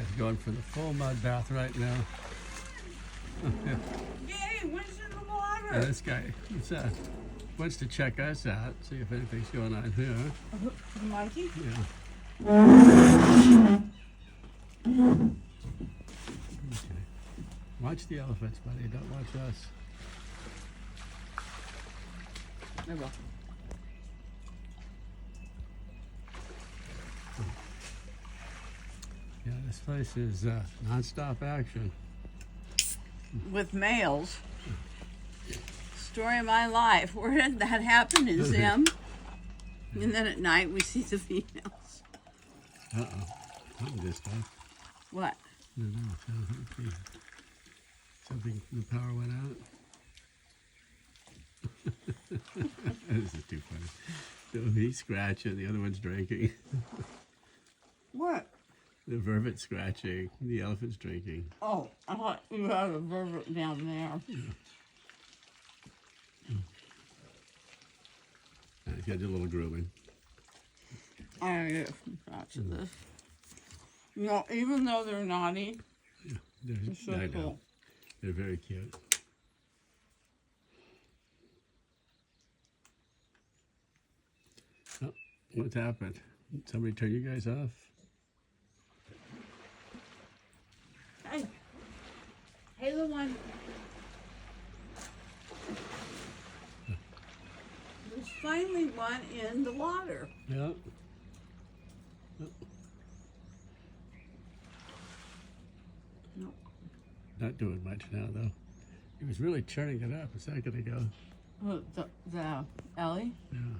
Guy's going for the full mud bath right now. Yay, what's in the water? And this guy wants to check us out, see if anything's going on here. Mikey? Yeah. Okay. Watch the elephants, buddy. Don't watch us. I will. Yeah, this place is non-stop action. With males. Story of my life. Where did that happen in Zim? And then at night we see the females. Uh-oh. Something just stuff. What? I don't know. Something, the power went out. This is too funny. So he's scratching, the other one's drinking. What? The vervet's scratching, the elephant's drinking. Oh, I thought you had a vervet down there. He's got to do a little grooming. I gotta get some shots of this. You know, even though they're naughty, Yeah, they're so I know. cool. They're very cute. Oh, what's happened? Somebody turn you guys off? Hey. Hey, little one. There's finally one in the water. Yeah. No. Not doing much now, though. He was really churning it up a second ago. Oh, the Ellie? Yeah.